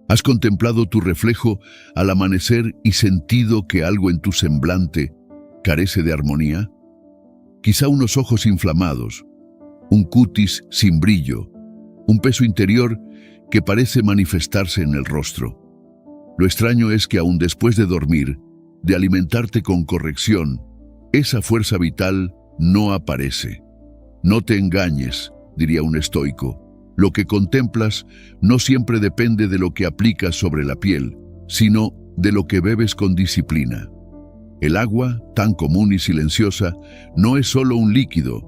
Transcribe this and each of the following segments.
¿Has contemplado tu reflejo al amanecer y sentido que algo en tu semblante carece de armonía? Quizá unos ojos inflamados, un cutis sin brillo, un peso interior que parece manifestarse en el rostro. Lo extraño es que aún después de dormir, de alimentarte con corrección, esa fuerza vital no aparece. No te engañes, diría un estoico. Lo que contemplas no siempre depende de lo que aplicas sobre la piel, sino de lo que bebes con disciplina. El agua, tan común y silenciosa, no es solo un líquido,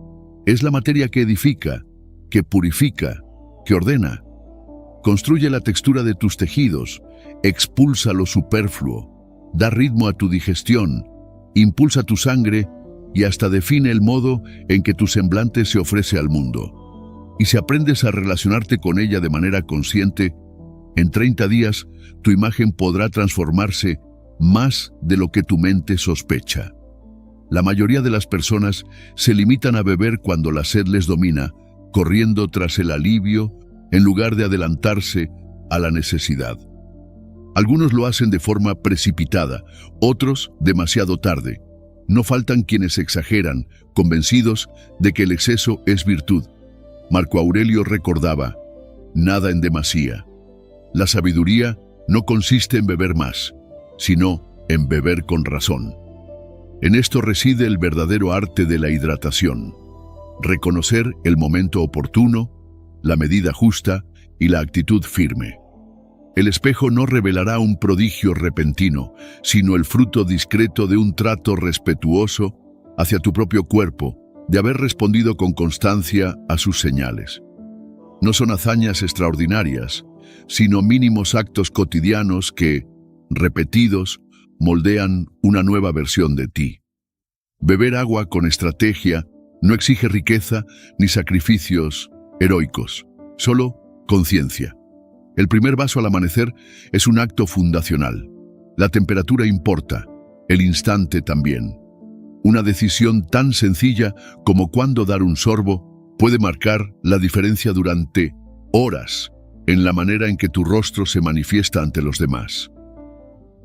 es la materia que edifica, que purifica, que ordena. Construye la textura de tus tejidos, expulsa lo superfluo, da ritmo a tu digestión, impulsa tu sangre y hasta define el modo en que tu semblante se ofrece al mundo. Y si aprendes a relacionarte con ella de manera consciente, en 30 días tu imagen podrá transformarse más de lo que tu mente sospecha. La mayoría de las personas se limitan a beber cuando la sed les domina, corriendo tras el alivio en lugar de adelantarse a la necesidad. Algunos lo hacen de forma precipitada, otros demasiado tarde. No faltan quienes exageran, convencidos de que el exceso es virtud. Marco Aurelio recordaba, nada en demasía. La sabiduría no consiste en beber más, sino en beber con razón. En esto reside el verdadero arte de la hidratación. Reconocer el momento oportuno, la medida justa y la actitud firme. El espejo no revelará un prodigio repentino, sino el fruto discreto de un trato respetuoso hacia tu propio cuerpo, de haber respondido con constancia a sus señales. No son hazañas extraordinarias, sino mínimos actos cotidianos que, repetidos, moldean una nueva versión de ti. Beber agua con estrategia no exige riqueza ni sacrificios heroicos, solo conciencia. El primer vaso al amanecer es un acto fundacional. La temperatura importa, el instante también. Una decisión tan sencilla como cuándo dar un sorbo puede marcar la diferencia durante horas en la manera en que tu rostro se manifiesta ante los demás.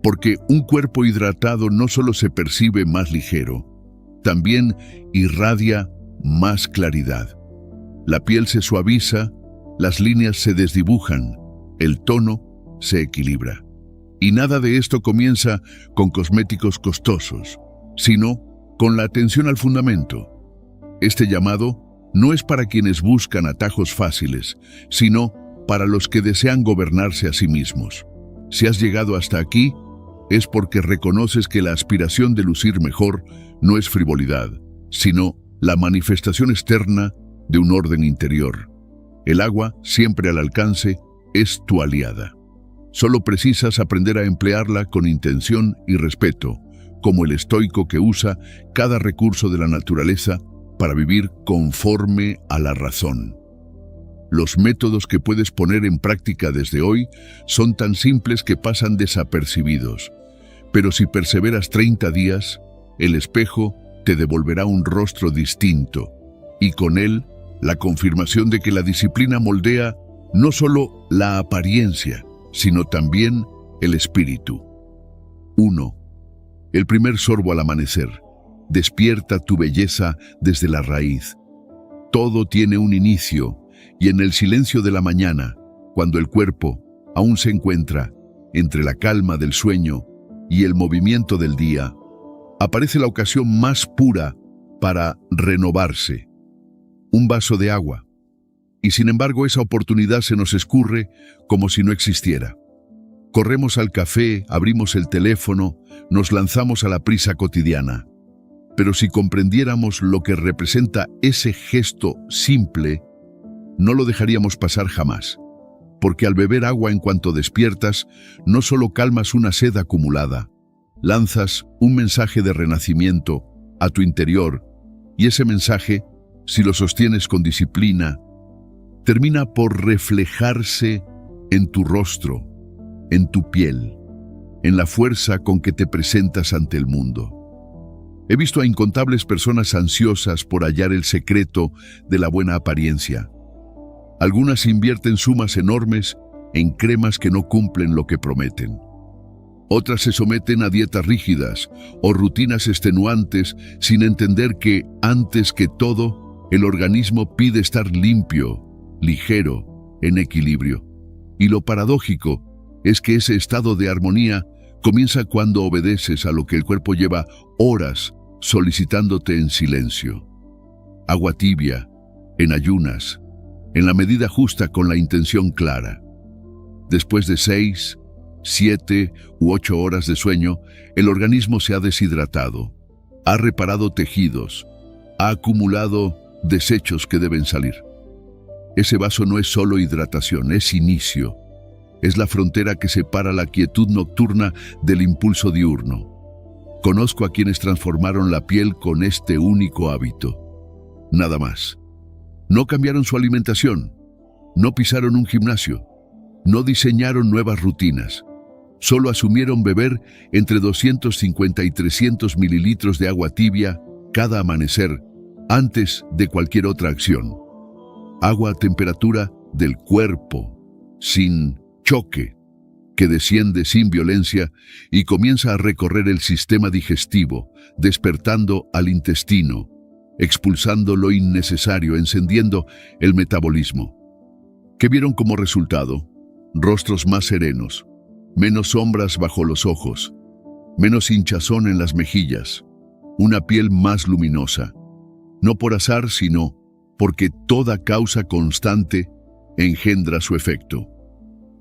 Porque un cuerpo hidratado no solo se percibe más ligero, también irradia más claridad. La piel se suaviza, las líneas se desdibujan, el tono se equilibra. Y nada de esto comienza con cosméticos costosos, sino con la atención al fundamento. Este llamado no es para quienes buscan atajos fáciles, sino para los que desean gobernarse a sí mismos. Si has llegado hasta aquí, es porque reconoces que la aspiración de lucir mejor no es frivolidad, sino la manifestación externa de un orden interior. El agua, siempre al alcance, es tu aliada. Solo precisas aprender a emplearla con intención y respeto, como el estoico que usa cada recurso de la naturaleza para vivir conforme a la razón. Los métodos que puedes poner en práctica desde hoy son tan simples que pasan desapercibidos, pero si perseveras 30 días, el espejo te devolverá un rostro distinto, y con él la confirmación de que la disciplina moldea no solo la apariencia, sino también el espíritu. 1. El primer sorbo al amanecer. Despierta tu belleza desde la raíz. Todo tiene un inicio, y en el silencio de la mañana, cuando el cuerpo aún se encuentra entre la calma del sueño y el movimiento del día, aparece la ocasión más pura para renovarse. Un vaso de agua. Y sin embargo esa oportunidad se nos escurre como si no existiera. Corremos al café, abrimos el teléfono, nos lanzamos a la prisa cotidiana. Pero si comprendiéramos lo que representa ese gesto simple, no lo dejaríamos pasar jamás. Porque al beber agua en cuanto despiertas, no solo calmas una sed acumulada, lanzas un mensaje de renacimiento a tu interior, y ese mensaje, si lo sostienes con disciplina, termina por reflejarse en tu rostro, en tu piel, en la fuerza con que te presentas ante el mundo. He visto a incontables personas ansiosas por hallar el secreto de la buena apariencia. Algunas invierten sumas enormes en cremas que no cumplen lo que prometen. Otras se someten a dietas rígidas o rutinas extenuantes sin entender que, antes que todo, el organismo pide estar limpio, ligero, en equilibrio. Y lo paradójico es que ese estado de armonía comienza cuando obedeces a lo que el cuerpo lleva horas solicitándote en silencio. Agua tibia, en ayunas, en la medida justa con la intención clara. Después de 6, 7 u 8 horas de sueño, el organismo se ha deshidratado, ha reparado tejidos, ha acumulado desechos que deben salir. Ese vaso no es solo hidratación, es inicio. Es la frontera que separa la quietud nocturna del impulso diurno. Conozco a quienes transformaron la piel con este único hábito. Nada más. No cambiaron su alimentación, no pisaron un gimnasio, no diseñaron nuevas rutinas. Solo asumieron beber entre 250 y 300 mililitros de agua tibia cada amanecer, antes de cualquier otra acción. Agua a temperatura del cuerpo, sin choque, que desciende sin violencia y comienza a recorrer el sistema digestivo, despertando al intestino, expulsando lo innecesario, encendiendo el metabolismo. ¿Qué vieron como resultado? Rostros más serenos, menos sombras bajo los ojos, menos hinchazón en las mejillas, una piel más luminosa, no por azar, sino porque toda causa constante engendra su efecto.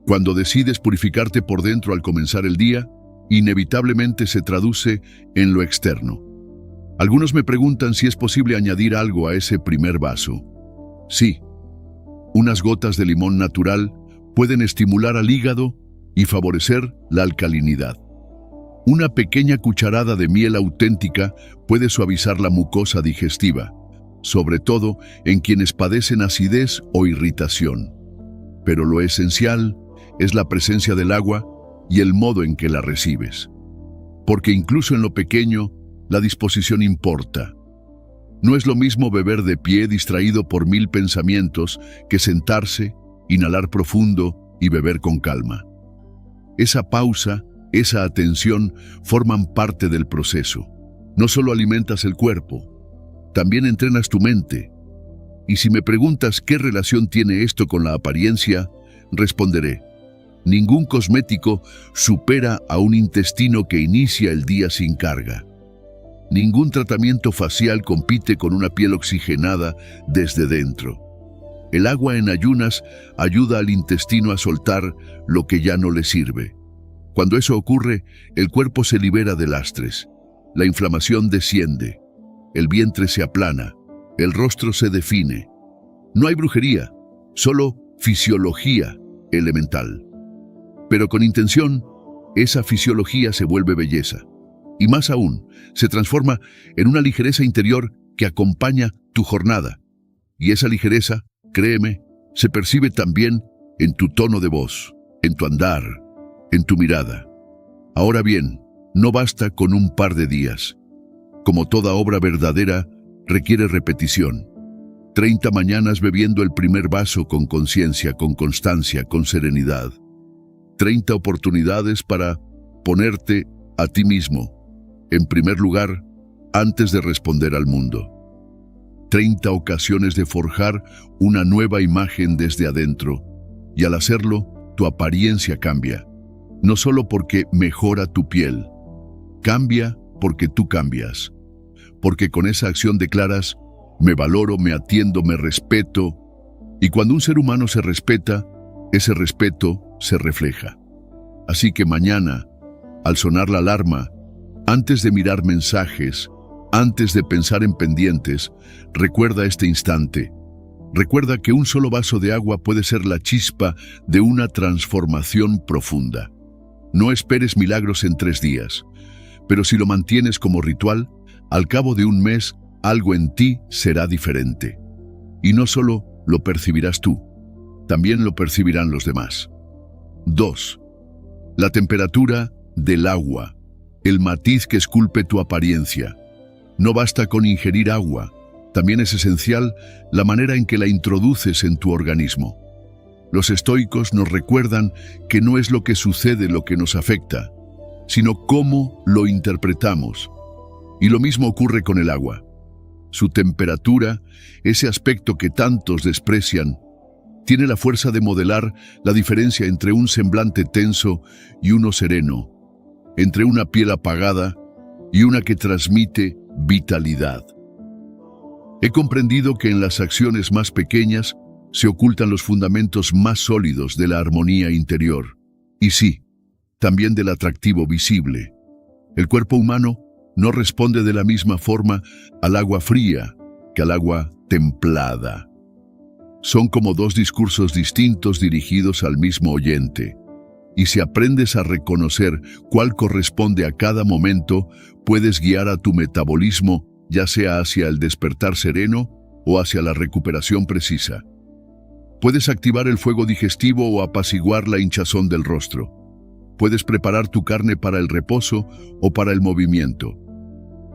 Cuando decides purificarte por dentro al comenzar el día, inevitablemente se traduce en lo externo. Algunos me preguntan si es posible añadir algo a ese primer vaso. Sí, unas gotas de limón natural pueden estimular al hígado y favorecer la alcalinidad. Una pequeña cucharada de miel auténtica puede suavizar la mucosa digestiva, sobre todo en quienes padecen acidez o irritación. Pero lo esencial es la presencia del agua y el modo en que la recibes. Porque incluso en lo pequeño, la disposición importa. No es lo mismo beber de pie distraído por 1000 pensamientos que sentarse, inhalar profundo y beber con calma. Esa pausa, esa atención forman parte del proceso. No solo alimentas el cuerpo, también entrenas tu mente. Y si me preguntas qué relación tiene esto con la apariencia, responderé: ningún cosmético supera a un intestino que inicia el día sin carga. Ningún tratamiento facial compite con una piel oxigenada desde dentro. El agua en ayunas ayuda al intestino a soltar lo que ya no le sirve. Cuando eso ocurre, el cuerpo se libera de lastres. La inflamación desciende. El vientre se aplana. El rostro se define. No hay brujería, solo fisiología elemental. Pero con intención, esa fisiología se vuelve belleza. Y más aún, se transforma en una ligereza interior que acompaña tu jornada. Y esa ligereza, créeme, se percibe también en tu tono de voz, en tu andar, en tu mirada. Ahora bien, no basta con un par de días. Como toda obra verdadera, requiere repetición. 30 mañanas bebiendo el primer vaso con conciencia, con constancia, con serenidad. 30 oportunidades para ponerte a ti mismo en primer lugar antes de responder al mundo. 30 ocasiones de forjar una nueva imagen desde adentro, y al hacerlo, tu apariencia cambia. No solo porque mejora tu piel, cambia porque tú cambias. Porque con esa acción declaras: me valoro, me atiendo, me respeto. Y cuando un ser humano se respeta, ese respeto se refleja. Así que mañana, al sonar la alarma, antes de mirar mensajes, antes de pensar en pendientes, recuerda este instante. Recuerda que un solo vaso de agua puede ser la chispa de una transformación profunda. No esperes milagros en 3 días, pero si lo mantienes como ritual, al cabo de un mes, algo en ti será diferente. Y no solo lo percibirás tú, también lo percibirán los demás. 2. La temperatura del agua, el matiz que esculpe tu apariencia. No basta con ingerir agua, también es esencial la manera en que la introduces en tu organismo. Los estoicos nos recuerdan que no es lo que sucede lo que nos afecta, sino cómo lo interpretamos. Y lo mismo ocurre con el agua. Su temperatura, ese aspecto que tantos desprecian, tiene la fuerza de modelar la diferencia entre un semblante tenso y uno sereno, entre una piel apagada y una que transmite vitalidad. He comprendido que en las acciones más pequeñas se ocultan los fundamentos más sólidos de la armonía interior. Y sí, también del atractivo visible. El cuerpo humano no responde de la misma forma al agua fría que al agua templada. Son como dos discursos distintos dirigidos al mismo oyente. Y si aprendes a reconocer cuál corresponde a cada momento, puedes guiar a tu metabolismo, ya sea hacia el despertar sereno o hacia la recuperación precisa. Puedes activar el fuego digestivo o apaciguar la hinchazón del rostro. Puedes preparar tu carne para el reposo o para el movimiento.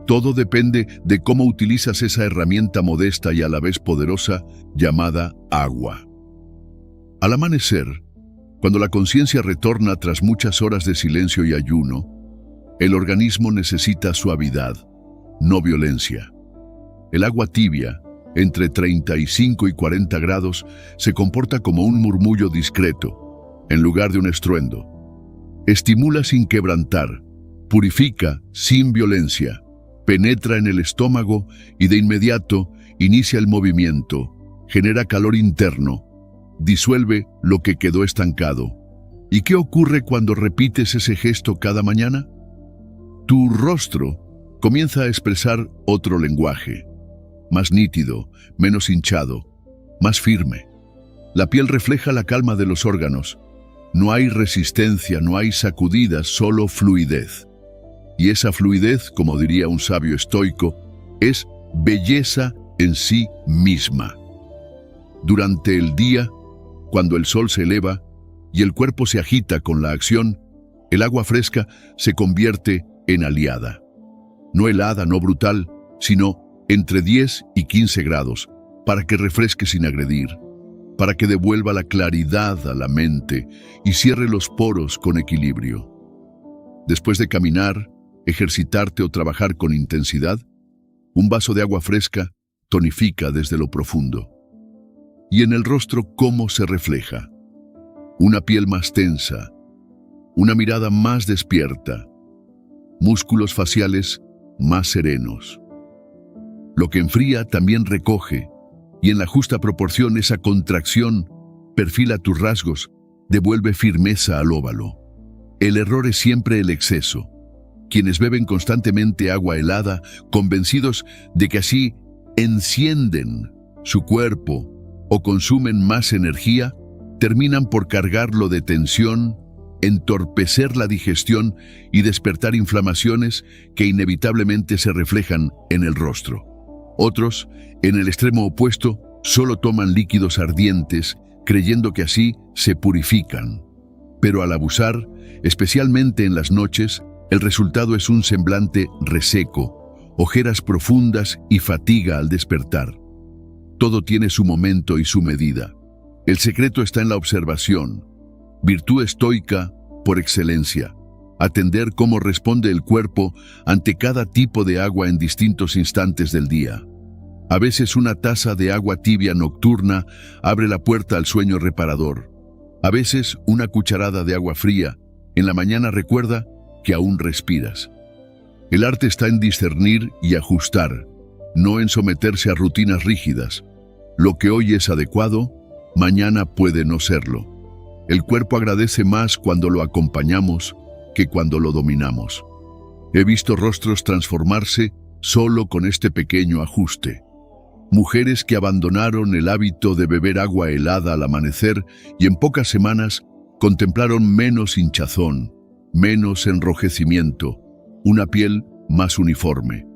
Todo depende de cómo utilizas esa herramienta modesta y a la vez poderosa llamada agua. Al amanecer, cuando la conciencia retorna tras muchas horas de silencio y ayuno, el organismo necesita suavidad, no violencia. El agua tibia, entre 35 y 40 grados, se comporta como un murmullo discreto, en lugar de un estruendo. Estimula sin quebrantar, purifica sin violencia, penetra en el estómago y de inmediato inicia el movimiento, genera calor interno, disuelve lo que quedó estancado. ¿Y qué ocurre cuando repites ese gesto cada mañana? Tu rostro comienza a expresar otro lenguaje, más nítido, menos hinchado, más firme. La piel refleja la calma de los órganos. No hay resistencia, no hay sacudidas, solo fluidez. Y esa fluidez, como diría un sabio estoico, es belleza en sí misma. Durante el día, cuando el sol se eleva y el cuerpo se agita con la acción, el agua fresca se convierte en aliada. No helada, no brutal, sino entre 10 y 15 grados, para que refresque sin agredir, para que devuelva la claridad a la mente y cierre los poros con equilibrio. Después de caminar, ejercitarte o trabajar con intensidad, un vaso de agua fresca tonifica desde lo profundo. Y en el rostro, ¿cómo se refleja? Una piel más tensa, una mirada más despierta, músculos faciales más serenos. Lo que enfría también recoge, y en la justa proporción esa contracción perfila tus rasgos, devuelve firmeza al óvalo. El error es siempre el exceso. Quienes beben constantemente agua helada, convencidos de que así encienden su cuerpo o consumen más energía, terminan por cargarlo de tensión, entorpecer la digestión y despertar inflamaciones que inevitablemente se reflejan en el rostro. Otros, en el extremo opuesto, solo toman líquidos ardientes, creyendo que así se purifican. Pero al abusar, especialmente en las noches, el resultado es un semblante reseco, ojeras profundas y fatiga al despertar. Todo tiene su momento y su medida. El secreto está en la observación, virtud estoica por excelencia, atender cómo responde el cuerpo ante cada tipo de agua en distintos instantes del día. A veces una taza de agua tibia nocturna abre la puerta al sueño reparador. A veces una cucharada de agua fría en la mañana recuerda que aún respiras. El arte está en discernir y ajustar, no en someterse a rutinas rígidas. Lo que hoy es adecuado, mañana puede no serlo. El cuerpo agradece más cuando lo acompañamos que cuando lo dominamos. He visto rostros transformarse solo con este pequeño ajuste. Mujeres que abandonaron el hábito de beber agua helada al amanecer y en pocas semanas contemplaron menos hinchazón, menos enrojecimiento, una piel más uniforme.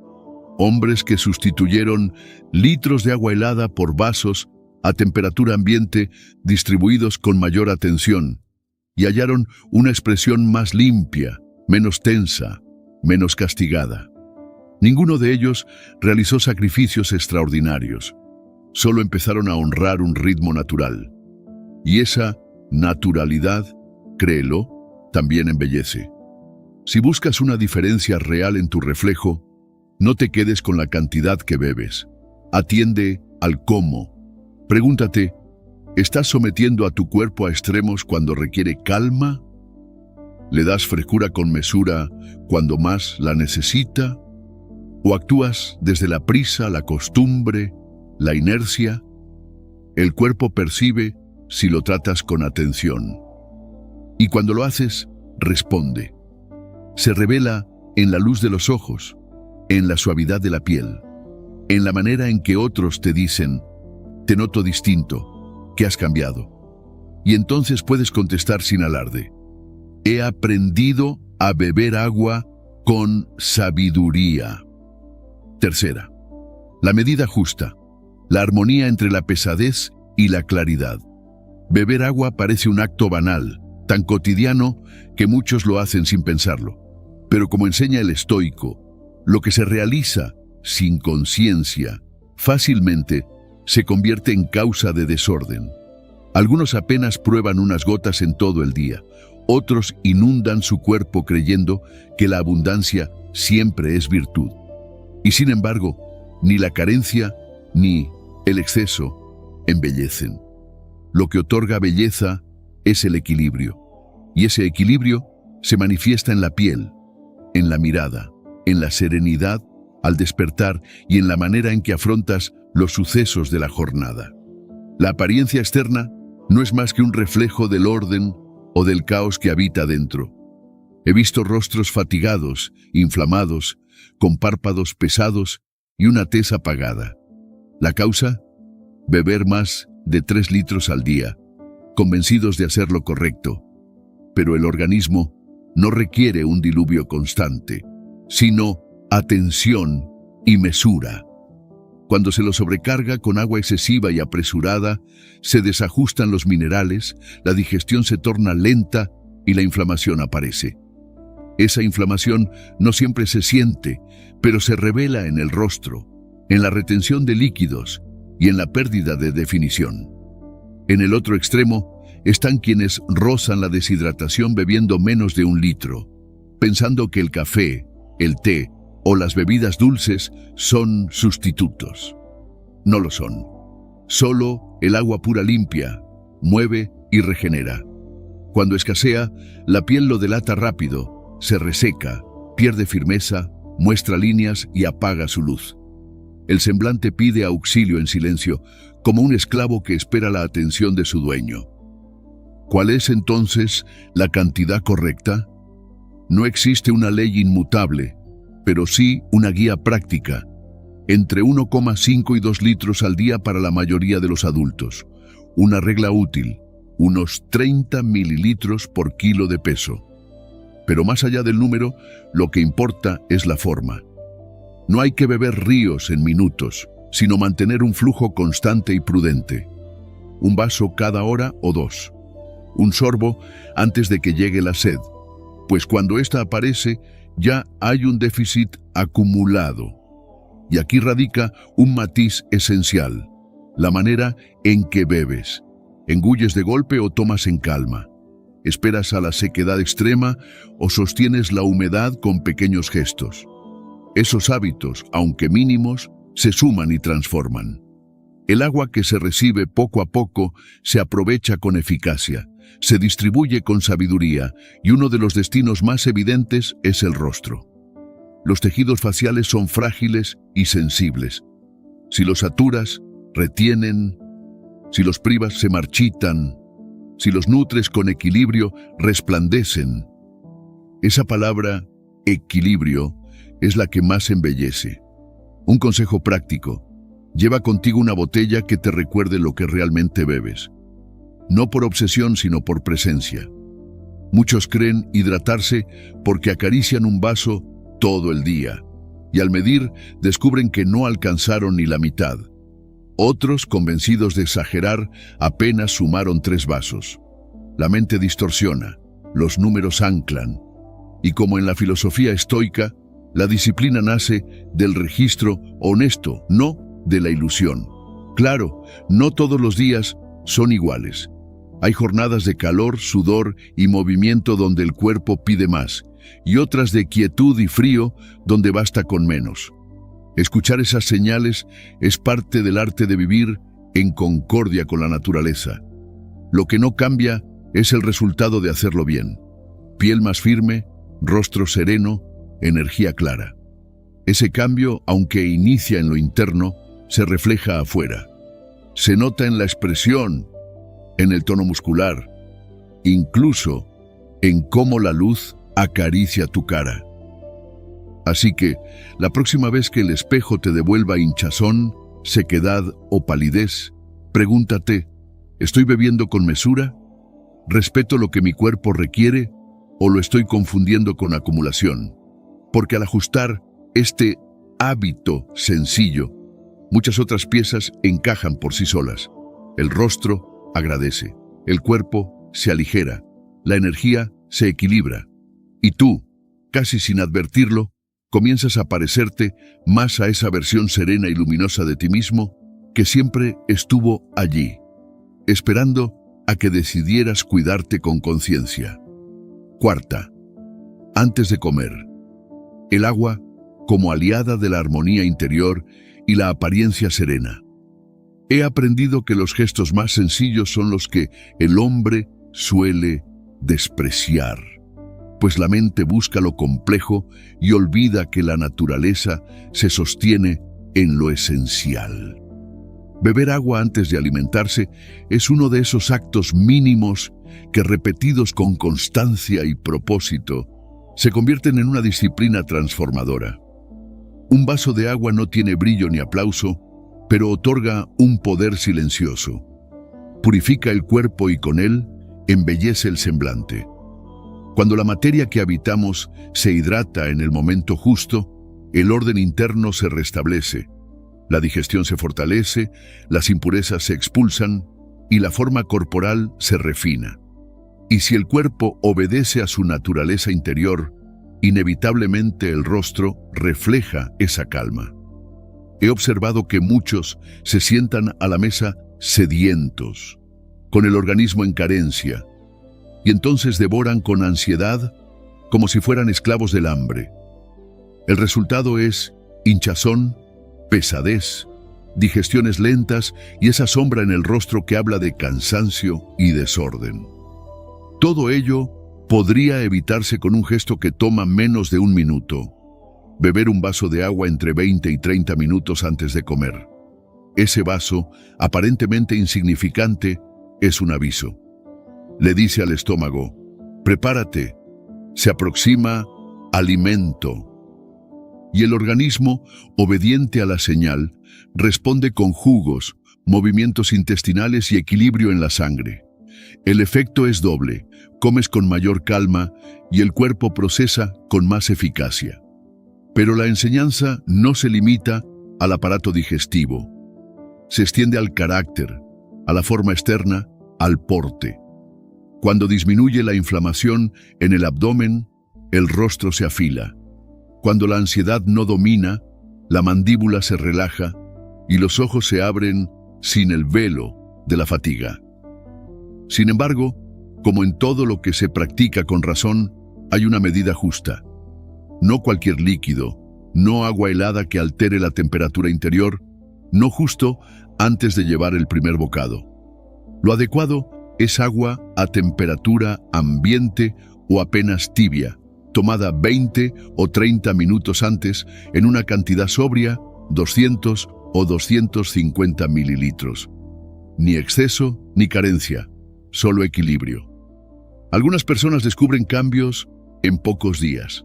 Hombres que sustituyeron litros de agua helada por vasos a temperatura ambiente distribuidos con mayor atención y hallaron una expresión más limpia, menos tensa, menos castigada. Ninguno de ellos realizó sacrificios extraordinarios. Solo empezaron a honrar un ritmo natural. Y esa naturalidad, créelo, también embellece. Si buscas una diferencia real en tu reflejo, no te quedes con la cantidad que bebes. Atiende al cómo. Pregúntate, ¿estás sometiendo a tu cuerpo a extremos cuando requiere calma? ¿Le das frescura con mesura cuando más la necesita? ¿O actúas desde la prisa, la costumbre, la inercia? El cuerpo percibe si lo tratas con atención. Y cuando lo haces, responde. Se revela en la luz de los ojos, en la suavidad de la piel, en la manera en que otros te dicen, te noto distinto, que has cambiado. Y entonces puedes contestar sin alarde. He aprendido a beber agua con sabiduría. Tercera, la medida justa, la armonía entre la pesadez y la claridad. Beber agua parece un acto banal, tan cotidiano que muchos lo hacen sin pensarlo. Pero como enseña el estoico, lo que se realiza sin conciencia fácilmente se convierte en causa de desorden. Algunos apenas prueban unas gotas en todo el día, otros inundan su cuerpo creyendo que la abundancia siempre es virtud. Y sin embargo, ni la carencia ni el exceso embellecen. Lo que otorga belleza es el equilibrio, y ese equilibrio se manifiesta en la piel, en la mirada, en la serenidad al despertar y en la manera en que afrontas los sucesos de la jornada. La apariencia externa no es más que un reflejo del orden o del caos que habita dentro. He visto rostros fatigados, inflamados, con párpados pesados y una tez apagada. ¿La causa? Beber más de 3 litros al día, convencidos de hacer lo correcto. Pero el organismo no requiere un diluvio constante, sino atención y mesura. Cuando se lo sobrecarga con agua excesiva y apresurada, se desajustan los minerales, la digestión se torna lenta y la inflamación aparece. Esa inflamación no siempre se siente, pero se revela en el rostro, en la retención de líquidos y en la pérdida de definición. En el otro extremo están quienes rozan la deshidratación bebiendo menos de 1 litro, pensando que el café, el té o las bebidas dulces son sustitutos. No lo son. Solo el agua pura limpia, mueve y regenera. Cuando escasea, la piel lo delata rápido, se reseca, pierde firmeza, muestra líneas y apaga su luz. El semblante pide auxilio en silencio, como un esclavo que espera la atención de su dueño. ¿Cuál es entonces la cantidad correcta? No existe una ley inmutable, pero sí una guía práctica, entre 1,5 y 2 litros al día para la mayoría de los adultos. Una regla útil, unos 30 mililitros por kilo de peso. Pero más allá del número, lo que importa es la forma. No hay que beber ríos en minutos, sino mantener un flujo constante y prudente. Un vaso cada hora o 2. Un sorbo antes de que llegue la sed, pues cuando ésta aparece, ya hay un déficit acumulado. Y aquí radica un matiz esencial, la manera en que bebes. ¿Engulles de golpe o tomas en calma? ¿Esperas a la sequedad extrema o sostienes la humedad con pequeños gestos? Esos hábitos, aunque mínimos, se suman y transforman. El agua que se recibe poco a poco se aprovecha con eficacia, se distribuye con sabiduría y uno de los destinos más evidentes es el rostro. Los tejidos faciales son frágiles y sensibles. Si los saturas, retienen. Si los privas, se marchitan. Si los nutres con equilibrio, resplandecen. Esa palabra, equilibrio, es la que más embellece. Un consejo práctico: lleva contigo una botella que te recuerde lo que realmente bebes. No por obsesión, sino por presencia. Muchos creen hidratarse porque acarician un vaso todo el día, y al medir descubren que no alcanzaron ni la mitad. Otros, convencidos de exagerar, apenas sumaron 3 vasos. La mente distorsiona, los números anclan, y como en la filosofía estoica, la disciplina nace del registro honesto, no de la ilusión. Claro, no todos los días son iguales. Hay jornadas de calor, sudor y movimiento donde el cuerpo pide más, y otras de quietud y frío donde basta con menos. Escuchar esas señales es parte del arte de vivir en concordia con la naturaleza. Lo que no cambia es el resultado de hacerlo bien. Piel más firme, rostro sereno, energía clara. Ese cambio, aunque inicia en lo interno, se refleja afuera. Se nota en la expresión, en el tono muscular, incluso en cómo la luz acaricia tu cara. Así que, la próxima vez que el espejo te devuelva hinchazón, sequedad o palidez, pregúntate, ¿estoy bebiendo con mesura? ¿Respeto lo que mi cuerpo requiere o lo estoy confundiendo con acumulación? Porque al ajustar este hábito sencillo, muchas otras piezas encajan por sí solas. El rostro agradece, el cuerpo se aligera, la energía se equilibra. Y tú, casi sin advertirlo, comienzas a parecerte más a esa versión serena y luminosa de ti mismo que siempre estuvo allí, esperando a que decidieras cuidarte con conciencia. Cuarta, antes de comer. El agua como aliada de la armonía interior y la apariencia serena. He aprendido que los gestos más sencillos son los que el hombre suele despreciar, pues la mente busca lo complejo y olvida que la naturaleza se sostiene en lo esencial. Beber agua antes de alimentarse es uno de esos actos mínimos que, repetidos con constancia y propósito, se convierten en una disciplina transformadora. Un vaso de agua no tiene brillo ni aplauso, pero otorga un poder silencioso. Purifica el cuerpo y con él embellece el semblante. Cuando la materia que habitamos se hidrata en el momento justo, el orden interno se restablece, la digestión se fortalece, las impurezas se expulsan y la forma corporal se refina. Y si el cuerpo obedece a su naturaleza interior, inevitablemente el rostro refleja esa calma. He observado que muchos se sientan a la mesa sedientos, con el organismo en carencia, y entonces devoran con ansiedad como si fueran esclavos del hambre. El resultado es hinchazón, pesadez, digestiones lentas y esa sombra en el rostro que habla de cansancio y desorden. Todo ello podría evitarse con un gesto que toma menos de un minuto. Beber un vaso de agua entre 20 y 30 minutos antes de comer. Ese vaso, aparentemente insignificante, es un aviso. Le dice al estómago, prepárate, se aproxima alimento. Y el organismo, obediente a la señal, responde con jugos, movimientos intestinales y equilibrio en la sangre. El efecto es doble, comes con mayor calma y el cuerpo procesa con más eficacia. Pero la enseñanza no se limita al aparato digestivo. Se extiende al carácter, a la forma externa, al porte. Cuando disminuye la inflamación en el abdomen, el rostro se afila. Cuando la ansiedad no domina, la mandíbula se relaja y los ojos se abren sin el velo de la fatiga. Sin embargo, como en todo lo que se practica con razón, hay una medida justa. No cualquier líquido, no agua helada que altere la temperatura interior, no justo antes de llevar el primer bocado. Lo adecuado es agua a temperatura ambiente o apenas tibia, tomada 20 o 30 minutos antes en una cantidad sobria, 200 o 250 mililitros. Ni exceso ni carencia, solo equilibrio. Algunas personas descubren cambios en pocos días.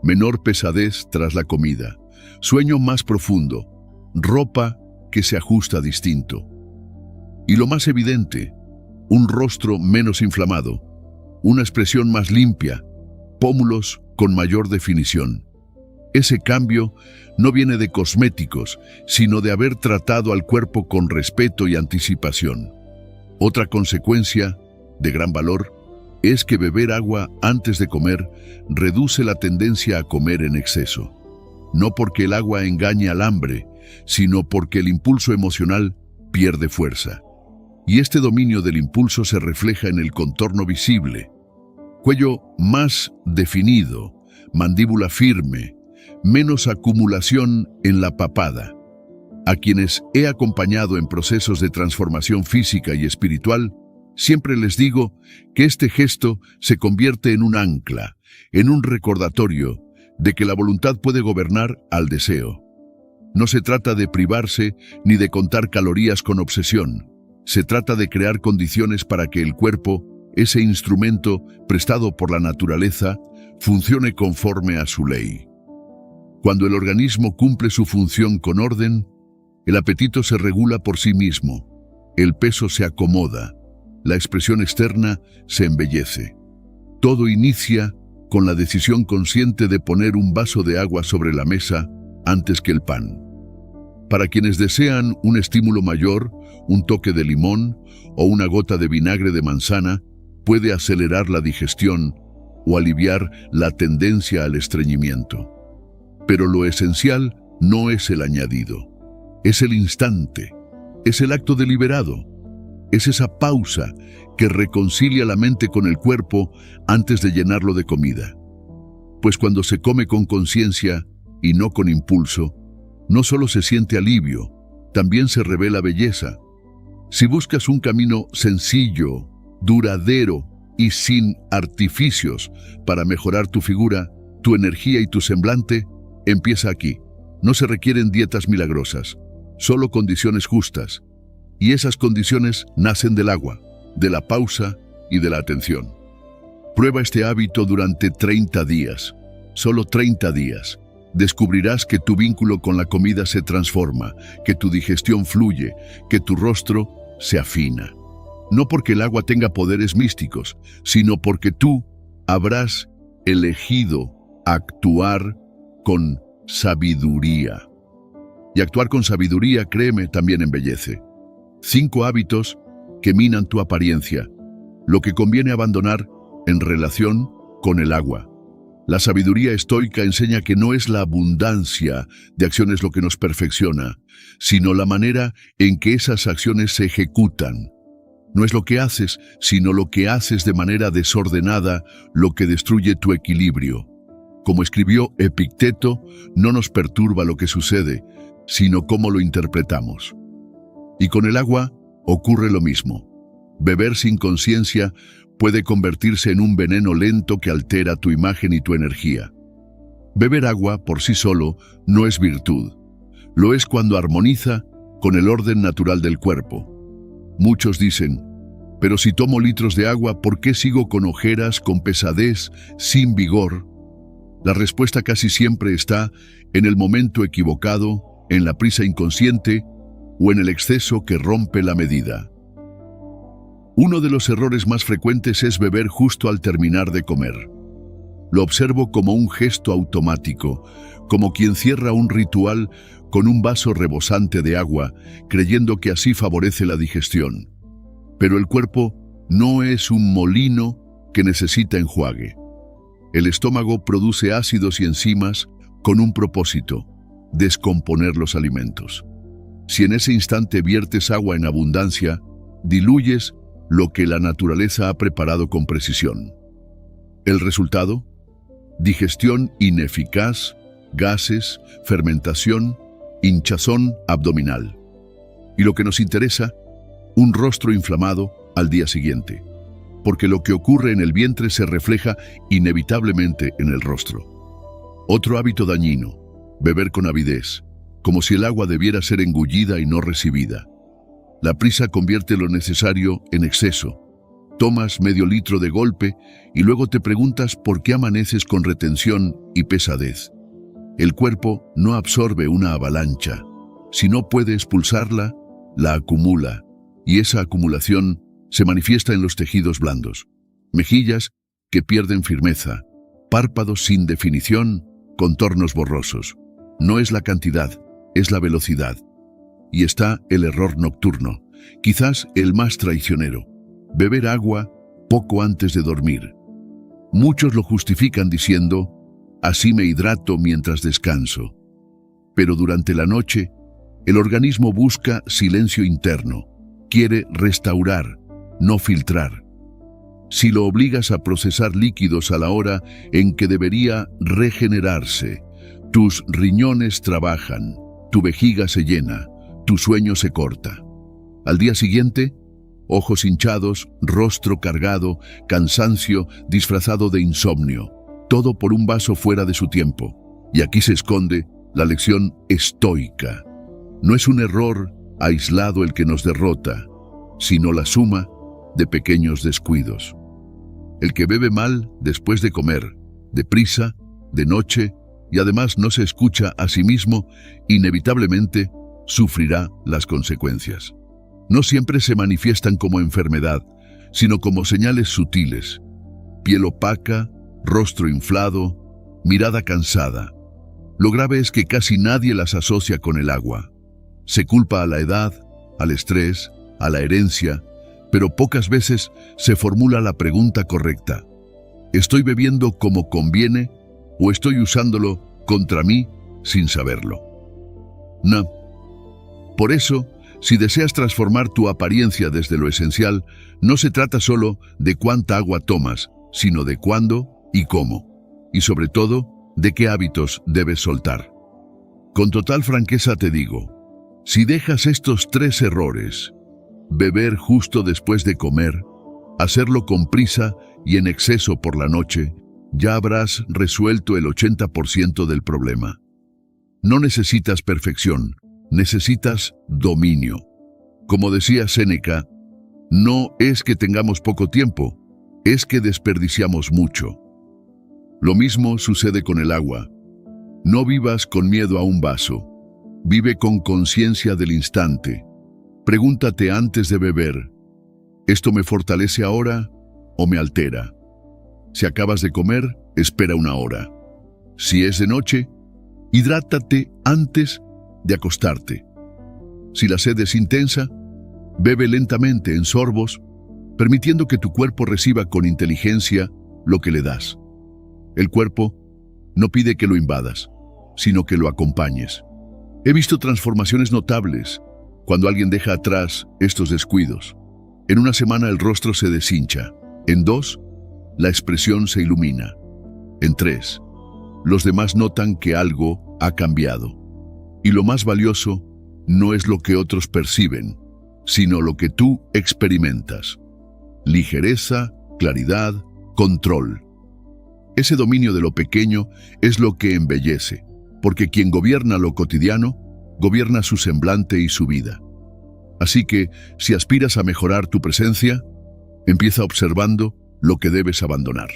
Menor pesadez tras la comida, sueño más profundo, ropa que se ajusta distinto. Y lo más evidente, un rostro menos inflamado, una expresión más limpia, pómulos con mayor definición. Ese cambio no viene de cosméticos, sino de haber tratado al cuerpo con respeto y anticipación. Otra consecuencia de gran valor es que beber agua antes de comer reduce la tendencia a comer en exceso. No porque el agua engañe al hambre, sino porque el impulso emocional pierde fuerza. y este dominio del impulso se refleja en el contorno visible. Cuello más definido, mandíbula firme, menos acumulación en la papada. A quienes he acompañado en procesos de transformación física y espiritual, siempre les digo que este gesto se convierte en un ancla, en un recordatorio de que la voluntad puede gobernar al deseo. No se trata de privarse ni de contar calorías con obsesión. Se trata de crear condiciones para que el cuerpo, ese instrumento prestado por la naturaleza, funcione conforme a su ley. Cuando el organismo cumple su función con orden, el apetito se regula por sí mismo, el peso se acomoda, la expresión externa se embellece. Todo inicia con la decisión consciente de poner un vaso de agua sobre la mesa antes que el pan. Para quienes desean un estímulo mayor, un toque de limón o una gota de vinagre de manzana puede acelerar la digestión o aliviar la tendencia al estreñimiento. Pero lo esencial no es el añadido, es el instante, es el acto deliberado, es esa pausa que reconcilia la mente con el cuerpo antes de llenarlo de comida. Pues cuando se come con conciencia y no con impulso, no solo se siente alivio, también se revela belleza. Si buscas un camino sencillo, duradero y sin artificios para mejorar tu figura, tu energía y tu semblante, empieza aquí. No se requieren dietas milagrosas, solo condiciones justas. Y esas condiciones nacen del agua, de la pausa y de la atención. Prueba este hábito durante 30 días, solo 30 días. Descubrirás que tu vínculo con la comida se transforma, que tu digestión fluye, que tu rostro se afina. No porque el agua tenga poderes místicos, sino porque tú habrás elegido actuar con sabiduría. Y actuar con sabiduría, créeme, también embellece. 5 hábitos que minan tu apariencia, lo que conviene abandonar en relación con el agua. La sabiduría estoica enseña que no es la abundancia de acciones lo que nos perfecciona, sino la manera en que esas acciones se ejecutan. No es lo que haces, sino lo que haces de manera desordenada lo que destruye tu equilibrio. Como escribió Epicteto, no nos perturba lo que sucede, sino cómo lo interpretamos. Y con el agua ocurre lo mismo. Beber sin conciencia puede convertirse en un veneno lento que altera tu imagen y tu energía. Beber agua por sí solo no es virtud. Lo es cuando armoniza con el orden natural del cuerpo. Muchos dicen, pero si tomo litros de agua, ¿por qué sigo con ojeras, con pesadez, sin vigor? La respuesta casi siempre está en el momento equivocado, en la prisa inconsciente o en el exceso que rompe la medida. Uno de los errores más frecuentes es beber justo al terminar de comer. Lo observo como un gesto automático, como quien cierra un ritual con un vaso rebosante de agua, creyendo que así favorece la digestión. Pero el cuerpo no es un molino que necesita enjuague. El estómago produce ácidos y enzimas con un propósito: descomponer los alimentos. Si en ese instante viertes agua en abundancia, diluyes lo que la naturaleza ha preparado con precisión. ¿El resultado? Digestión ineficaz, gases, fermentación, hinchazón abdominal. Y lo que nos interesa, un rostro inflamado al día siguiente, porque lo que ocurre en el vientre se refleja inevitablemente en el rostro. Otro hábito dañino: beber con avidez, como si el agua debiera ser engullida y no recibida. La prisa convierte lo necesario en exceso. Tomas medio litro de golpe y luego te preguntas por qué amaneces con retención y pesadez. El cuerpo no absorbe una avalancha. Si no puede expulsarla, la acumula, y esa acumulación se manifiesta en los tejidos blandos. Mejillas que pierden firmeza, párpados sin definición, contornos borrosos. No es la cantidad, es la velocidad. Y está el error nocturno, quizás el más traicionero: beber agua poco antes de dormir. Muchos lo justifican diciendo, así me hidrato mientras descanso. Pero durante la noche, el organismo busca silencio interno, quiere restaurar, no filtrar. Si lo obligas a procesar líquidos a la hora en que debería regenerarse, tus riñones trabajan, tu vejiga se llena, tu sueño se corta. Al día siguiente, ojos hinchados, rostro cargado, cansancio disfrazado de insomnio, todo por un vaso fuera de su tiempo. Y aquí se esconde la lección estoica. No es un error aislado el que nos derrota, sino la suma de pequeños descuidos. El que bebe mal después de comer, deprisa, de noche, y además no se escucha a sí mismo, inevitablemente sufrirá las consecuencias. No siempre se manifiestan como enfermedad, sino como señales sutiles. Piel opaca, rostro inflado, mirada cansada. Lo grave es que casi nadie las asocia con el agua. Se culpa a la edad, al estrés, a la herencia, pero pocas veces se formula la pregunta correcta. ¿Estoy bebiendo como conviene o estoy usándolo contra mí sin saberlo? No. Por eso, si deseas transformar tu apariencia desde lo esencial, no se trata solo de cuánta agua tomas, sino de cuándo y cómo. Y sobre todo, de qué hábitos debes soltar. Con total franqueza te digo, si dejas estos 3 errores, beber justo después de comer, hacerlo con prisa y en exceso por la noche, ya habrás resuelto el 80% del problema. No necesitas perfección, necesitas dominio. Como decía Séneca, no es que tengamos poco tiempo, es que desperdiciamos mucho. Lo mismo sucede con el agua. No vivas con miedo a un vaso, vive con conciencia del instante. Pregúntate antes de beber, ¿esto me fortalece ahora o me altera? Si acabas de comer, espera 1 hora. Si es de noche, hidrátate antes de acostarte. Si la sed es intensa, bebe lentamente en sorbos, permitiendo que tu cuerpo reciba con inteligencia lo que le das. El cuerpo no pide que lo invadas, sino que lo acompañes. He visto transformaciones notables cuando alguien deja atrás estos descuidos. En 1 semana el rostro se deshincha. En 2, la expresión se ilumina. En 3, los demás notan que algo ha cambiado. Y lo más valioso no es lo que otros perciben, sino lo que tú experimentas. Ligereza, claridad, control. Ese dominio de lo pequeño es lo que embellece, porque quien gobierna lo cotidiano, gobierna su semblante y su vida. Así que, si aspiras a mejorar tu presencia, empieza observando lo que debes abandonar.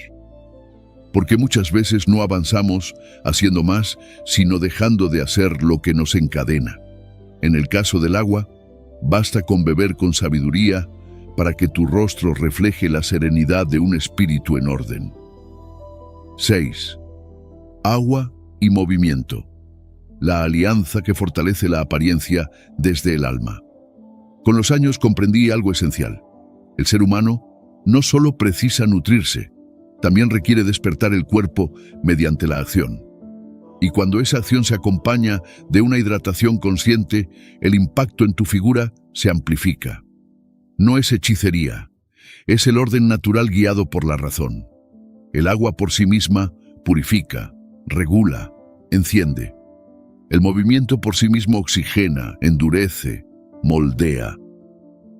Porque muchas veces no avanzamos haciendo más, sino dejando de hacer lo que nos encadena. En el caso del agua, basta con beber con sabiduría para que tu rostro refleje la serenidad de un espíritu en orden. 6. Agua y movimiento. La alianza que fortalece la apariencia desde el alma. Con los años comprendí algo esencial. El ser humano no solo precisa nutrirse, también requiere despertar el cuerpo mediante la acción. Y cuando esa acción se acompaña de una hidratación consciente, el impacto en tu figura se amplifica. No es hechicería, es el orden natural guiado por la razón. El agua por sí misma purifica, regula, enciende. El movimiento por sí mismo oxigena, endurece, moldea.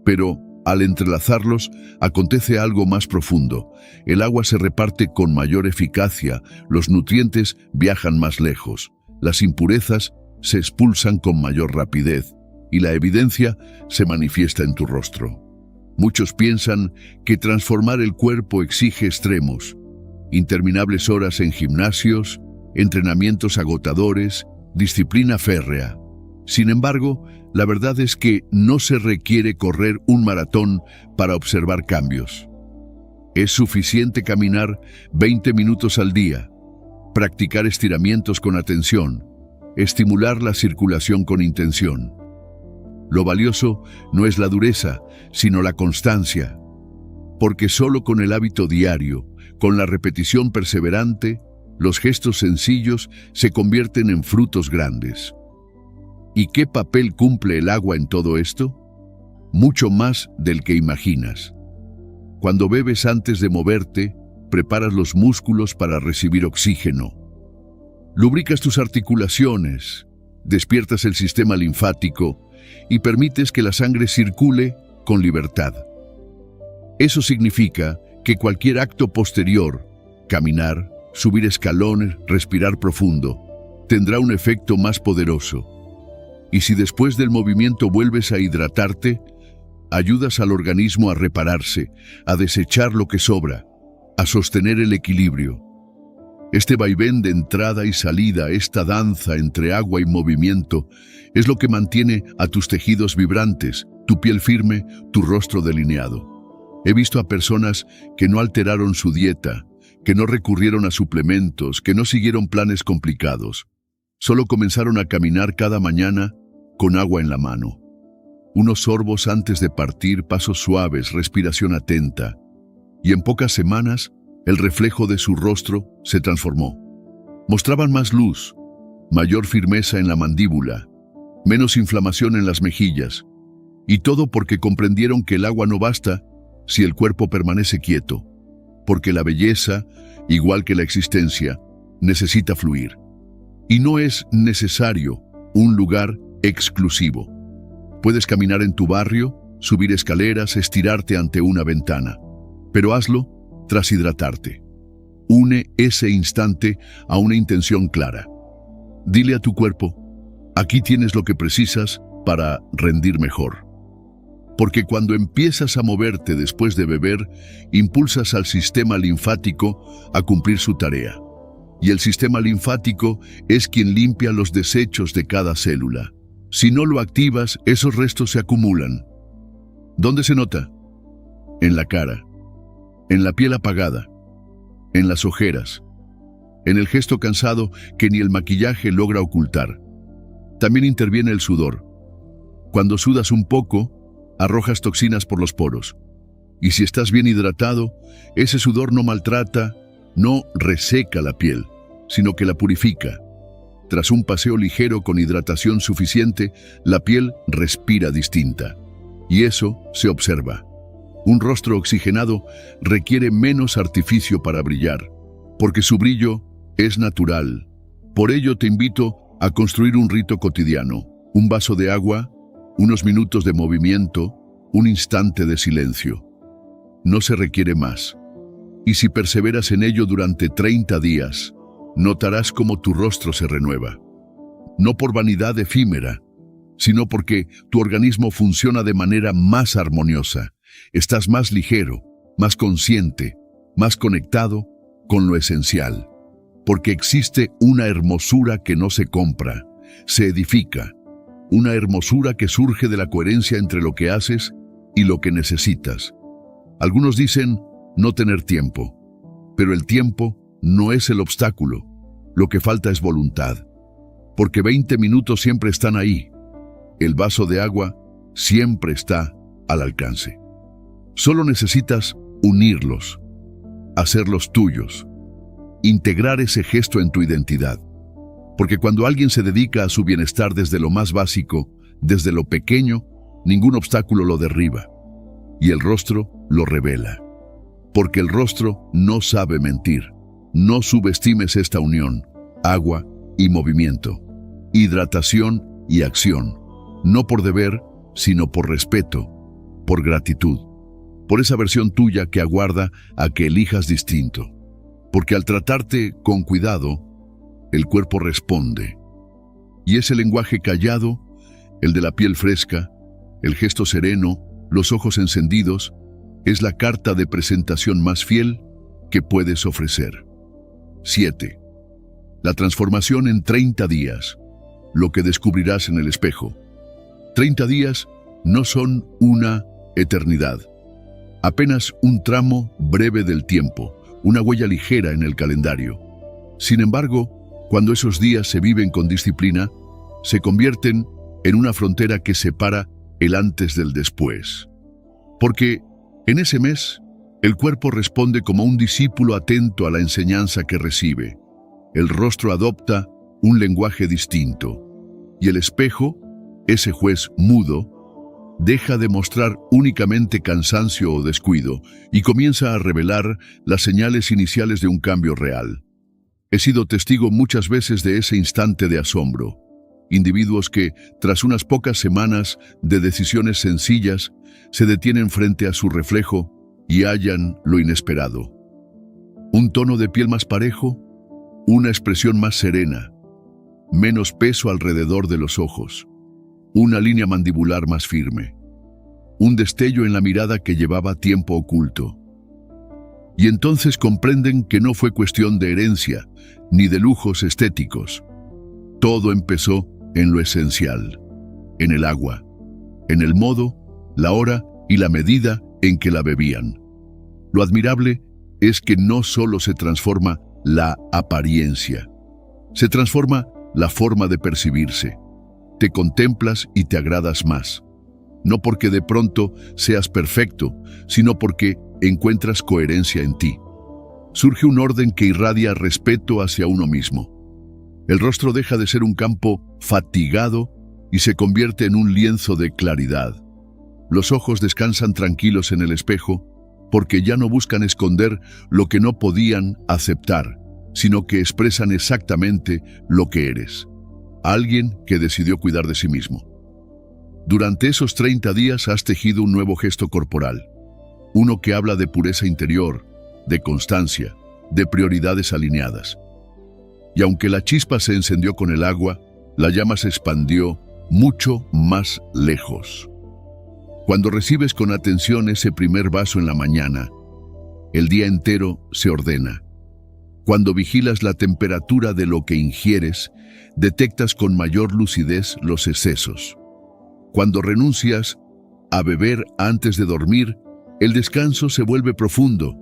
Pero al entrelazarlos, acontece algo más profundo. El agua se reparte con mayor eficacia, los nutrientes viajan más lejos, las impurezas se expulsan con mayor rapidez y la evidencia se manifiesta en tu rostro. Muchos piensan que transformar el cuerpo exige extremos, interminables horas en gimnasios, entrenamientos agotadores, disciplina férrea. Sin embargo, la verdad es que no se requiere correr un maratón para observar cambios. Es suficiente caminar 20 minutos al día, practicar estiramientos con atención, estimular la circulación con intención. Lo valioso no es la dureza, sino la constancia, porque solo con el hábito diario, con la repetición perseverante, los gestos sencillos se convierten en frutos grandes. ¿Y qué papel cumple el agua en todo esto? mucho más del que imaginas. Cuando bebes antes de moverte, preparas los músculos para recibir oxígeno. Lubricas tus articulaciones, despiertas el sistema linfático y permites que la sangre circule con libertad. Eso significa que cualquier acto posterior, caminar, subir escalones, respirar profundo, tendrá un efecto más poderoso. Y si después del movimiento vuelves a hidratarte, ayudas al organismo a repararse, a desechar lo que sobra, a sostener el equilibrio. Este vaivén de entrada y salida, esta danza entre agua y movimiento, es lo que mantiene a tus tejidos vibrantes, tu piel firme, tu rostro delineado. He visto a personas que no alteraron su dieta, que no recurrieron a suplementos, que no siguieron planes complicados. Solo comenzaron a caminar cada mañana con agua en la mano. Unos sorbos antes de partir, pasos suaves, respiración atenta. Y en pocas semanas, el reflejo de su rostro se transformó. Mostraban más luz, mayor firmeza en la mandíbula, menos inflamación en las mejillas. Y todo porque comprendieron que el agua no basta si el cuerpo permanece quieto, porque la belleza, igual que la existencia, necesita fluir. Y no es necesario un lugar exclusivo. Puedes caminar en tu barrio, subir escaleras, estirarte ante una ventana, pero hazlo tras hidratarte. Une ese instante a una intención clara. Dile a tu cuerpo, aquí tienes lo que precisas para rendir mejor. Porque cuando empiezas a moverte después de beber, impulsas al sistema linfático a cumplir su tarea. Y el sistema linfático es quien limpia los desechos de cada célula. Si no lo activas, esos restos se acumulan. ¿Dónde se nota? En la cara, en la piel apagada, en las ojeras, en el gesto cansado que ni el maquillaje logra ocultar. También interviene el sudor. Cuando sudas un poco, arrojas toxinas por los poros. Y si estás bien hidratado, ese sudor no maltrata, no reseca la piel, sino que la purifica. Tras un paseo ligero con hidratación suficiente, la piel respira distinta. Y eso se observa. Un rostro oxigenado requiere menos artificio para brillar, porque su brillo es natural. Por ello te invito a construir un rito cotidiano, un vaso de agua, unos minutos de movimiento, un instante de silencio. No se requiere más. Y si perseveras en ello durante 30 días, notarás cómo tu rostro se renueva. No por vanidad efímera, sino porque tu organismo funciona de manera más armoniosa. Estás más ligero, más consciente, más conectado con lo esencial. Porque existe una hermosura que no se compra, se edifica. Una hermosura que surge de la coherencia entre lo que haces y lo que necesitas. Algunos dicen no tener tiempo, pero el tiempo no es el obstáculo. Lo que falta es voluntad, porque 20 minutos siempre están ahí. El vaso de agua siempre está al alcance. Solo necesitas unirlos, hacerlos tuyos, integrar ese gesto en tu identidad. Porque cuando alguien se dedica a su bienestar desde lo más básico, desde lo pequeño, ningún obstáculo lo derriba. Y el rostro lo revela. Porque el rostro no sabe mentir. No subestimes esta unión, agua y movimiento, hidratación y acción, no por deber, sino por respeto, por gratitud, por esa versión tuya que aguarda a que elijas distinto. Porque al tratarte con cuidado, el cuerpo responde. Y ese lenguaje callado, el de la piel fresca, el gesto sereno, los ojos encendidos, es la carta de presentación más fiel que puedes ofrecer. 7. La transformación en 30 días. Lo que descubrirás en el espejo. 30 días no son una eternidad. Apenas un tramo breve del tiempo, una huella ligera en el calendario. Sin embargo, cuando esos días se viven con disciplina, se convierten en una frontera que separa el antes del después. Porque en ese mes, el cuerpo responde como un discípulo atento a la enseñanza que recibe. El rostro adopta un lenguaje distinto. Y el espejo, ese juez mudo, Deja de mostrar únicamente cansancio o descuido y comienza a revelar las señales iniciales de un cambio real. He sido testigo muchas veces de ese instante de asombro. Individuos que, tras unas pocas semanas de decisiones sencillas, se detienen frente a su reflejo y hallan lo inesperado. Un tono de piel más parejo, una expresión más serena, menos peso alrededor de los ojos, una línea mandibular más firme, un destello en la mirada que llevaba tiempo oculto. Y entonces comprenden que no fue cuestión de herencia, ni de lujos estéticos. Todo empezó en lo esencial, en el agua, en el modo, la hora y la medida en que la bebían. Lo admirable es que no solo se transforma la apariencia, se transforma la forma de percibirse. Te contemplas y te agradas más. No porque de pronto seas perfecto, sino porque encuentras coherencia en ti. Surge un orden que irradia respeto hacia uno mismo. El rostro deja de ser un campo fatigado y se convierte en un lienzo de claridad. Los ojos descansan tranquilos en el espejo porque ya no buscan esconder lo que no podían aceptar, sino que expresan exactamente lo que eres. Alguien que decidió cuidar de sí mismo. Durante esos 30 días has tejido un nuevo gesto corporal, uno que habla de pureza interior, de constancia, de prioridades alineadas. Y aunque la chispa se encendió con el agua, la llama se expandió mucho más lejos. Cuando recibes con atención ese primer vaso en la mañana, el día entero se ordena. Cuando vigilas la temperatura de lo que ingieres, detectas con mayor lucidez los excesos. Cuando renuncias a beber antes de dormir, el descanso se vuelve profundo.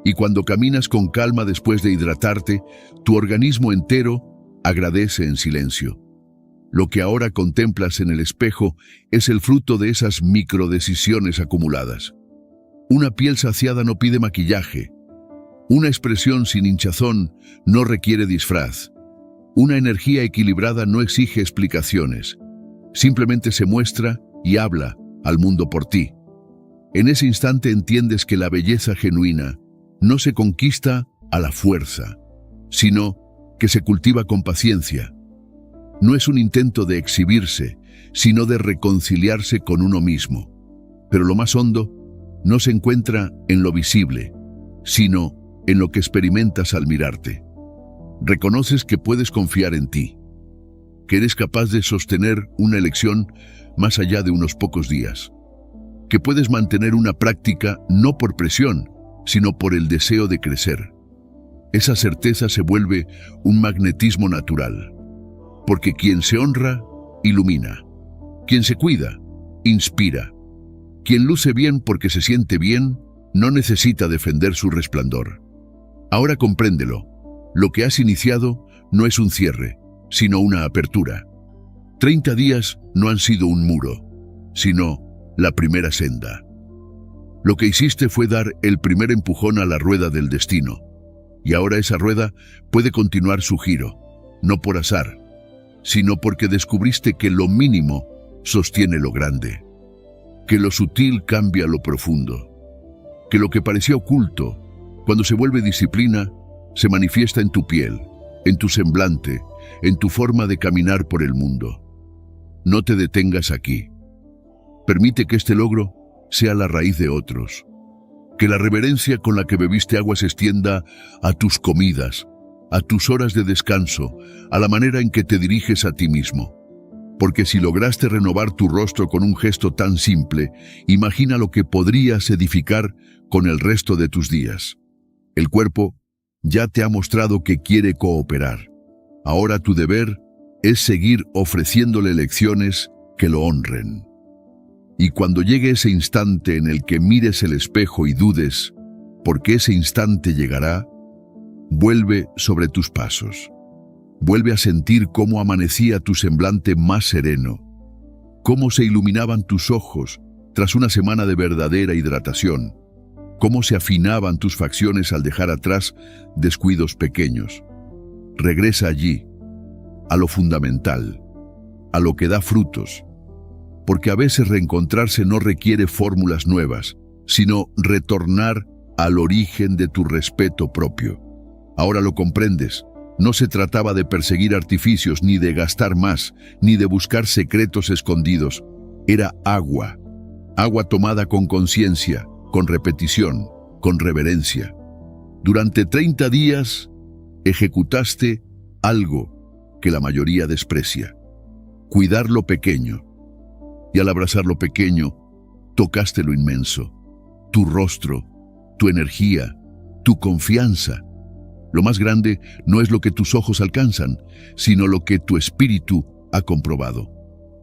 Y cuando caminas con calma después de hidratarte, tu organismo entero agradece en silencio. Lo que ahora contemplas en el espejo es el fruto de esas microdecisiones acumuladas. Una piel saciada no pide maquillaje. Una expresión sin hinchazón no requiere disfraz. Una energía equilibrada no exige explicaciones. Simplemente se muestra y habla al mundo por ti. En ese instante entiendes que la belleza genuina no se conquista a la fuerza, sino que se cultiva con paciencia. No es un intento de exhibirse, sino de reconciliarse con uno mismo. Pero lo más hondo no se encuentra en lo visible, sino en lo que experimentas al mirarte. Reconoces que puedes confiar en ti, que eres capaz de sostener una elección más allá de unos pocos días, que puedes mantener una práctica no por presión, sino por el deseo de crecer. Esa certeza se vuelve un magnetismo natural, porque quien se honra, ilumina. Quien se cuida, inspira. Quien luce bien porque se siente bien, no necesita defender su resplandor. Ahora compréndelo. Lo que has iniciado no es un cierre, sino una apertura. 30 días no han sido un muro, sino la primera senda. Lo que hiciste fue dar el primer empujón a la rueda del destino, y ahora esa rueda puede continuar su giro, no por azar, sino porque descubriste que lo mínimo sostiene lo grande, que lo sutil cambia lo profundo, que lo que parecía oculto, cuando se vuelve disciplina, se manifiesta en tu piel, en tu semblante, en tu forma de caminar por el mundo. No te detengas aquí. Permite que este logro sea la raíz de otros. Que la reverencia con la que bebiste agua se extienda a tus comidas, a tus horas de descanso, a la manera en que te diriges a ti mismo. Porque si lograste renovar tu rostro con un gesto tan simple, imagina lo que podrías edificar con el resto de tus días. El cuerpo ya te ha mostrado que quiere cooperar. Ahora tu deber es seguir ofreciéndole lecciones que lo honren. Y cuando llegue ese instante en el que mires el espejo y dudes, porque ese instante llegará, vuelve sobre tus pasos. Vuelve a sentir cómo amanecía tu semblante más sereno, cómo se iluminaban tus ojos tras una semana de verdadera hidratación, cómo se afinaban tus facciones al dejar atrás descuidos pequeños. Regresa allí, a lo fundamental, a lo que da frutos. porque a veces reencontrarse no requiere fórmulas nuevas, sino retornar al origen de tu respeto propio. Ahora lo comprendes. No se trataba de perseguir artificios, ni de gastar más, ni de buscar secretos escondidos. Era agua. Agua tomada con conciencia, con repetición, con reverencia. Durante 30 días ejecutaste algo que la mayoría desprecia: cuidar lo pequeño. Y al abrazar lo pequeño, tocaste lo inmenso: tu rostro, tu energía, tu confianza. Lo más grande no es lo que tus ojos alcanzan, sino lo que tu espíritu ha comprobado.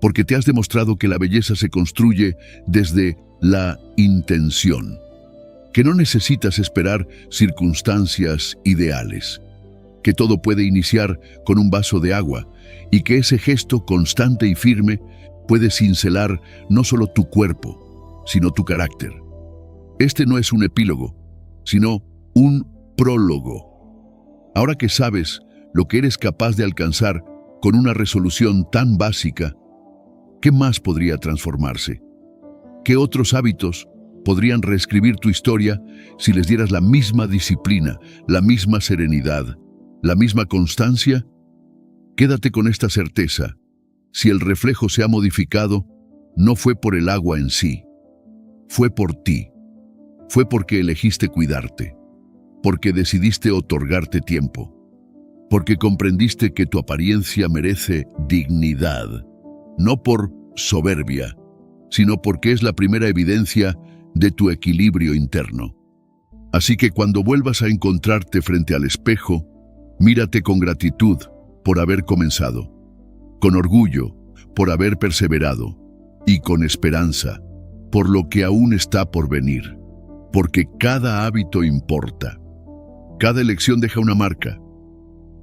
Porque te has demostrado que la belleza se construye desde la intención, que no necesitas esperar circunstancias ideales, que todo puede iniciar con un vaso de agua y que ese gesto constante y firme puede cincelar no solo tu cuerpo, sino tu carácter. Este no es un epílogo, sino un prólogo. Ahora que sabes lo que eres capaz de alcanzar con una resolución tan básica, ¿qué más podría transformarse? ¿Qué otros hábitos podrían reescribir tu historia si les dieras la misma disciplina, la misma serenidad, la misma constancia? Quédate con esta certeza: si el reflejo se ha modificado, no fue por el agua en sí, fue por ti. Fue porque elegiste cuidarte, porque decidiste otorgarte tiempo, porque comprendiste que tu apariencia merece dignidad, no por soberbia, sino porque es la primera evidencia de tu equilibrio interno. Así que cuando vuelvas a encontrarte frente al espejo, mírate con gratitud por haber comenzado, con orgullo por haber perseverado y con esperanza por lo que aún está por venir. Porque cada hábito importa, cada elección deja una marca.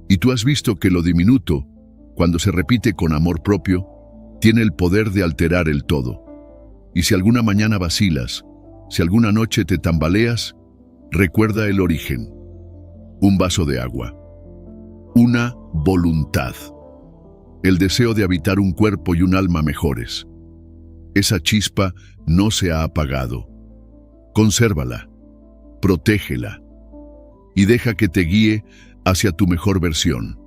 Y tú has visto que lo diminuto, cuando se repite con amor propio, tiene el poder de alterar el todo. Y si alguna mañana vacilas, si alguna noche te tambaleas, recuerda el origen: un vaso de agua, una voluntad, el deseo de habitar un cuerpo y un alma mejores. Esa chispa no se ha apagado. Consérvala, protégela y deja que te guíe hacia tu mejor versión.